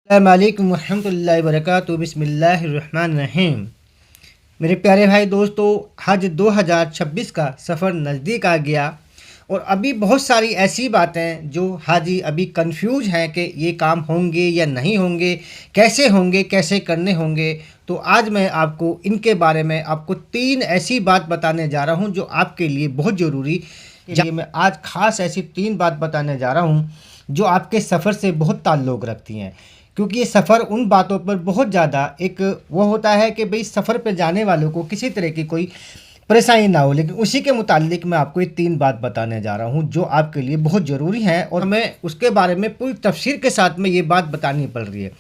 अस्सलामुअलैकुम वरहमतुल्लाहि वबरकातुहू बिस्मिल्लाहिर्रहमानिर्रहीम। मेरे प्यारे भाई दोस्तों, हज 2026 का सफ़र नज़दीक आ गया और अभी बहुत सारी ऐसी बातें जो हाजी अभी कंफ्यूज हैं कि ये काम होंगे या नहीं होंगे, कैसे करने होंगे। तो आज मैं आपको इनके बारे में आपको 3 ऐसी बात बताने जा रहा हूँ जो आपके लिए बहुत ज़रूरी है। मैं आज ख़ास ऐसी 3 बात बताने जा रहा हूँ जो आपके सफ़र से बहुत ताल्लुक़ रखती हैं, क्योंकि ये सफ़र उन बातों पर बहुत ज़्यादा एक वो होता है कि भाई सफ़र पे जाने वालों को किसी तरह की कोई परेशानी ना हो, लेकिन उसी के मुतालिक मैं आपको ये 3 बात बताने जा रहा हूँ जो आपके लिए बहुत ज़रूरी हैं और हमें उसके बारे में पूरी तफसीर के साथ में ये बात बतानी पड़ रही है।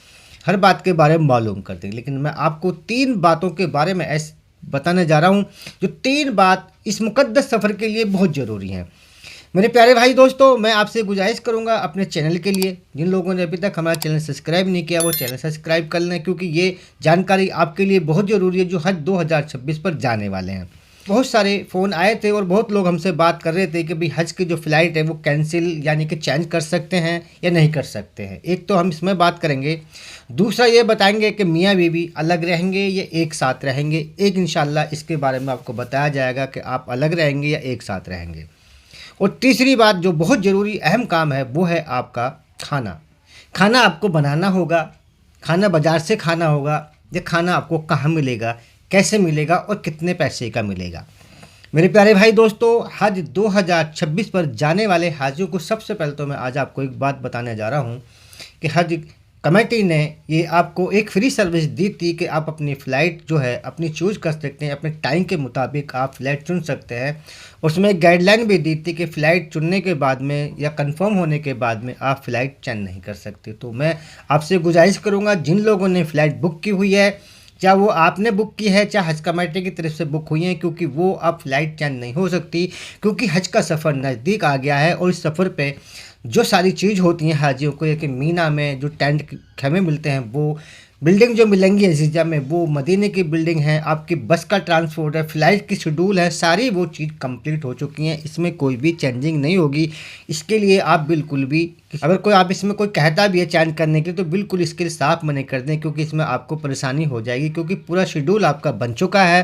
हर बात के बारे में मालूम करते हैं, लेकिन मैं आपको 3 बातों के बारे में ऐसे बताने जा रहा हूँ जो 3 बात इस मुक़द्दस सफ़र के लिए बहुत ज़रूरी हैं। मेरे प्यारे भाई दोस्तों, मैं आपसे गुजारिश करूंगा अपने चैनल के लिए, जिन लोगों ने अभी तक हमारा चैनल सब्सक्राइब नहीं किया वो चैनल सब्सक्राइब कर लें, क्योंकि ये जानकारी आपके लिए बहुत ज़रूरी है जो हज 2026 पर जाने वाले हैं। बहुत सारे फ़ोन आए थे और बहुत लोग हमसे बात कर रहे थे कि भाई हज की जो फ़्लाइट है वो कैंसिल यानी कि चेंज कर सकते हैं या नहीं कर सकते हैं। एक तो हम इसमें बात करेंगे, दूसरा ये बताएंगे कि मियाँ बीवी अलग रहेंगे या एक साथ रहेंगे। एक इंशाल्लाह इसके बारे में आपको बताया जाएगा कि आप अलग रहेंगे या एक साथ रहेंगे। और तीसरी बात जो बहुत ज़रूरी अहम काम है वो है आपका खाना। खाना आपको बनाना होगा, खाना बाज़ार से खाना होगा, ये खाना आपको कहाँ मिलेगा, कैसे मिलेगा और कितने पैसे का मिलेगा। मेरे प्यारे भाई दोस्तों, हज 2026 पर जाने वाले हाजियों को सबसे पहले तो मैं आज आपको एक बात बताने जा रहा हूँ कि हज कमेटी ने ये आपको एक फ्री सर्विस दी थी कि आप अपनी फ़्लाइट जो है अपनी चूज़ कर सकते हैं, अपने टाइम के मुताबिक आप फ़्लाइट चुन सकते हैं। उसमें एक गाइडलाइन भी दी थी कि फ़्लाइट चुनने के बाद में या कंफर्म होने के बाद में आप फ़्लाइट चेंज नहीं कर सकते। तो मैं आपसे गुजारिश करूँगा, जिन लोगों ने फ़्लाइट बुक की हुई है, चाहे वो आपने बुक की है चाहे हज कमेटी की तरफ से बुक हुई है, क्योंकि वो अब फ़्लाइट चेंज नहीं हो सकती, क्योंकि हज का सफ़र नज़दीक आ गया है। और इस सफ़र पे जो सारी चीज़ होती हैं हाजियों को, कि मीना में जो टेंट खेमे मिलते हैं, वो बिल्डिंग जो मिलेंगी अजीज़ा में वो मदीने की बिल्डिंग है, आपकी बस का ट्रांसपोर्ट है, फ़्लाइट की शेड्यूल है, सारी वो चीज़ कंप्लीट हो चुकी हैं। इसमें कोई भी चेंजिंग नहीं होगी। इसके लिए आप बिल्कुल भी, अगर कोई आप इसमें कोई कहता भी है चेंज करने के लिए, तो बिल्कुल इसके लिए साफ मना कर दें, क्योंकि इसमें आपको परेशानी हो जाएगी। क्योंकि पूरा शेड्यूल आपका बन चुका है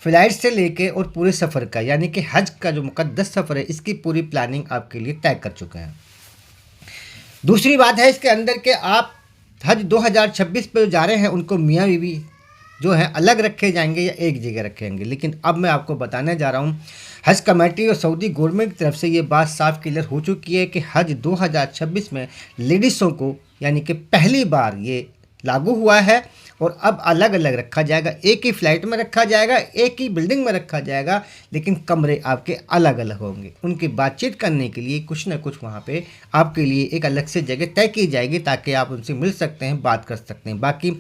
फ़्लाइट से लेके और पूरे सफ़र का, यानी कि हज का जो मुक़द्दस सफ़र है इसकी पूरी प्लानिंग आपके लिए तय कर चुके हैं। दूसरी बात है इसके अंदर के आप हज 2026 पे जा रहे हैं उनको मियाँ बीवी जो हैं अलग रखे जाएंगे या एक जगह रखेंगे। लेकिन अब मैं आपको बताने जा रहा हूँ, हज कमेटी और सऊदी गवर्नमेंट की तरफ से ये बात साफ क्लियर हो चुकी है कि हज 2026 में लेडीज़ों को यानी कि पहली बार ये लागू हुआ है और अब अलग अलग रखा जाएगा। एक ही फ़्लाइट में रखा जाएगा, एक ही बिल्डिंग में रखा जाएगा, लेकिन कमरे आपके अलग अलग होंगे। उनकी बातचीत करने के लिए कुछ ना कुछ वहाँ पे आपके लिए एक अलग से जगह तय की जाएगी, ताकि आप उनसे मिल सकते हैं, बात कर सकते हैं। बाकी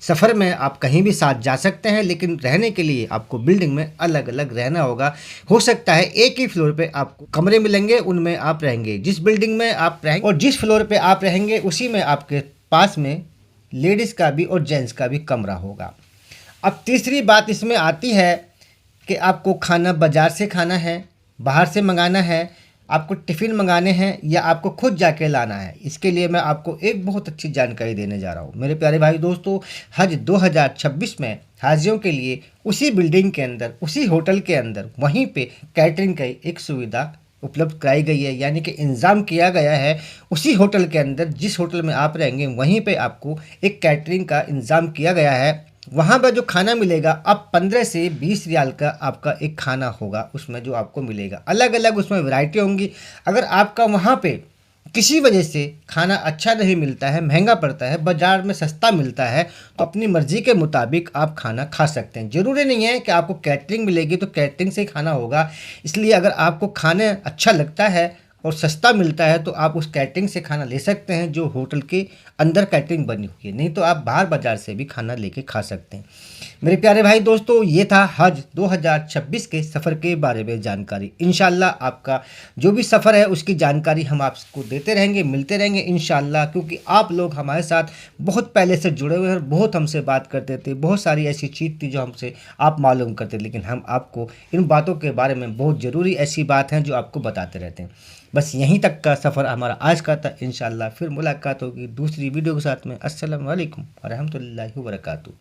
सफ़र में आप कहीं भी साथ जा सकते हैं, लेकिन रहने के लिए आपको बिल्डिंग में अलग अलग रहना होगा। हो सकता है एक ही फ्लोर पे आपको कमरे मिलेंगे, उनमें आप रहेंगे। जिस बिल्डिंग में आप रहेंगे और जिस फ्लोर पे आप रहेंगे उसी में आपके पास में लेडीज़ का भी और जेंट्स का भी कमरा होगा। अब तीसरी बात इसमें आती है कि आपको खाना बाज़ार से खाना है, बाहर से मंगाना है, आपको टिफ़िन मंगाने हैं या आपको खुद जाके लाना है। इसके लिए मैं आपको एक बहुत अच्छी जानकारी देने जा रहा हूँ। मेरे प्यारे भाई दोस्तों, हज 2026 में हाजियों के लिए उसी बिल्डिंग के अंदर, उसी होटल के अंदर, वहीं पे कैटरिंग की एक सुविधा उपलब्ध कराई गई है, यानी कि इंतज़ाम किया गया है। उसी होटल के अंदर, जिस होटल में आप रहेंगे वहीं पे आपको एक कैटरिंग का इंतज़ाम किया गया है। वहाँ पर जो खाना मिलेगा, अब 15 से 20 रियाल का आपका एक खाना होगा, उसमें जो आपको मिलेगा अलग अलग उसमें वैरायटी होंगी। अगर आपका वहाँ पे किसी वजह से खाना अच्छा नहीं मिलता है, महंगा पड़ता है, बाज़ार में सस्ता मिलता है, तो अपनी मर्ज़ी के मुताबिक आप खाना खा सकते हैं। ज़रूरी नहीं है कि आपको कैटरिंग मिलेगी तो कैटरिंग से ही खाना होगा। इसलिए अगर आपको खाने अच्छा लगता है और सस्ता मिलता है तो आप उस कैटरिंग से खाना ले सकते हैं जो होटल के अंदर कैटरिंग बनी हुई है, नहीं तो आप बाहर बाज़ार से भी खाना लेके खा सकते हैं। मेरे प्यारे भाई दोस्तों, ये था हज 2026 के सफ़र के बारे में जानकारी। इंशाल्लाह आपका जो भी सफ़र है उसकी जानकारी हम आपको देते रहेंगे, मिलते रहेंगे इंशाल्लाह, क्योंकि आप लोग हमारे साथ बहुत पहले से जुड़े हुए हैं, बहुत हमसे बात करते थे, बहुत सारी ऐसी चीज़ थी जो हमसे आप मालूम करते, लेकिन हम आपको इन बातों के बारे में बहुत ज़रूरी ऐसी बात हैं जो आपको बताते रहते हैं। बस यहीं तक का सफ़र हमारा आज का था। इंशाअल्लाह फिर मुलाकात होगी दूसरी वीडियो के साथ में। अस्सलाम वालेकुम व रहमतुल्लाहि व बरकातहू।